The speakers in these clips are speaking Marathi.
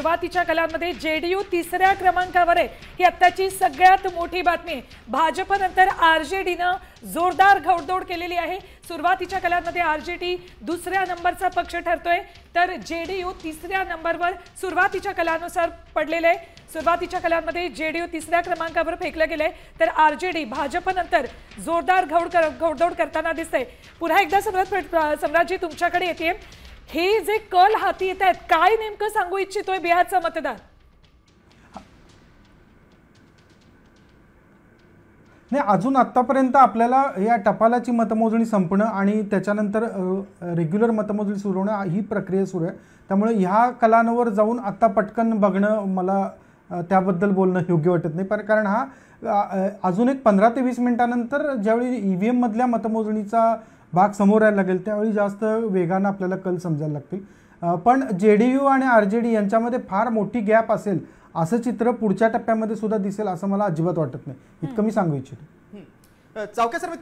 सुरुवातीच्या कलांमध्ये जेडीयू तिसऱ्या क्रमांकावर आहे। ही आत्ताची सगळ्यात मोठी बातमी आहे। भाजपनंतर आरजेडीनं जोरदार घोडदौड केलेली आहे। सुरुवातीच्या कलांमध्ये आरजेडी दुसऱ्या नंबरचा पक्ष ठरतोय, तर जेडीयू तिसऱ्या नंबरवर सुरुवातीच्या कलानुसार पडलेले आहे। सुरुवातीच्या कलांमध्ये जेडीयू तिसऱ्या क्रमांकावर फेकलं गेलंय, तर आरजेडी भाजपनंतर जोरदार घोडदौड करताना दिसते। पुन्हा एकदा सम्राटजी तुमच्याकडे येते। हे जे कल हाती येत आहेत, काय नेमकं सांगू इच्छितोय बिहारचा मतदार? नाही, अजून आतापर्यंत आपल्याला या टपालाची मतमोजणी संपणं आणि त्याच्यानंतर रेग्युलर मतमोजणी सुरू होणं ही प्रक्रिया सुरू आहे। त्यामुळे ह्या कलांवर जाऊन आता पटकन बघणं मला त्याबद्दल बोलणं योग्य वाटत नाही, कारण हा अजून एक 15 ते 20 मिनिटांनंतर ज्यावेळी ईव्हीएम मधल्या मतमोजणीचा भाग समोर यायला लागेल त्यावेळी जास्त वेगानं आपल्याला कल समजायला लागतील। पण जेडीयू आणि आरजेडी यांच्यामध्ये फार मोठी गॅप असेल असं चित्र पुढच्या टप्प्यामध्ये सुद्धा दिसेल असं मला अजिबात वाटत नाही, इतकं मी सांगू इच्छितो। चावके सर, मी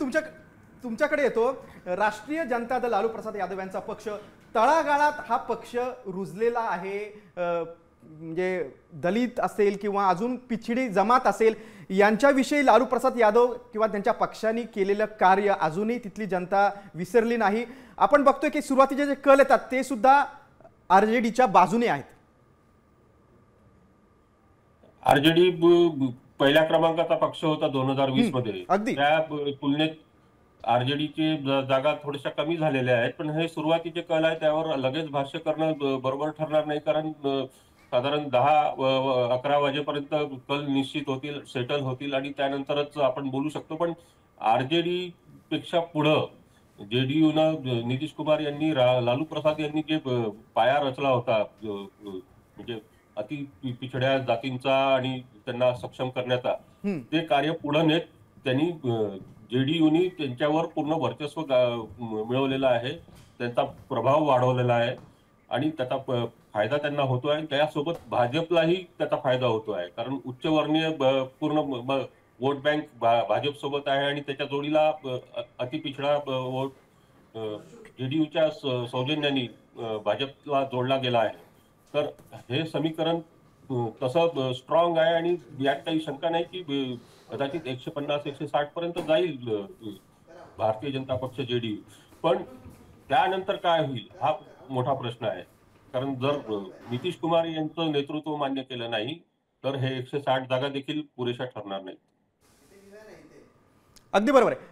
तुमच्याकडे येतो। राष्ट्रीय जनता दल लालू प्रसाद यादव यांचा पक्ष तळागाळात हा पक्ष रुजलेला आहे। म्हणजे दलित असेल किंवा अजून पिछडी जमात असेल यांच्याविषयी लालू प्रसाद यादव किंवा त्यांच्या पक्षाने केलेलं कार्य अजूनही तिथली जनता विसरली नाही। आपण बघतोय की सुरुवातीचे जे कल येतात ते सुद्धा आरजेडीच्या बाजूने आहेत। आरजेडी पहिल्या क्रमांकाचा पक्ष होता 2020 मध्ये। त्या तुलनेत आरजेडीची जागा थोड्याशा कमी झालेल्या आहेत, पण हे सुरुवातीचे कल आहे त्यावर लगेच भाष्य करणं बरोबर ठरणार नाही, कारण साधारण 10-11 वाजेपर्यंत कल निश्चित होतील, सेटल होतील आणि त्यानंतरच आपण बोलू शकतो। पण आरजेडी पेक्षा पुढं जेडीयूनं नितीश कुमार यांनी लालू प्रसाद यांनी जे पाया रचला होता, म्हणजे अति पिछड्या जातींचा आणि त्यांना सक्षम करण्याचा, ते कार्य पुढे नेत त्यांनी जेडीयूनी त्यांच्यावर पूर्ण वर्चस्व मिळवलेलं आहे, त्यांचा प्रभाव वाढवलेला आहे आणि त्याचा फायदा त्यांना होतो आहे। त्यासोबत भाजपलाही त्याचा फायदा होतो आहे, कारण उच्चवर्णीय पूर्ण वोट बँक भाजप सोबत आहे आणि त्याच्या जोडीला अतिपिछडा वोट जेडीयूच्या सौजन्याने भाजपला जोडला गेला आहे। तर हे समीकरण तसं स्ट्रॉंग आहे आणि यात काही शंका नाही की कदाचित 150-160 पर्यंत जाईल भारतीय जनता पक्ष जेडीयू। पण त्यानंतर काय होईल हा मोठा प्रश्न आहे, कारण जर नितीश कुमार यांचं नेतृत्व मान्य केलं नाही तर हे 160 जागा देखील पुरेशा ठरणार नाही। अगदी बरोबर आहे।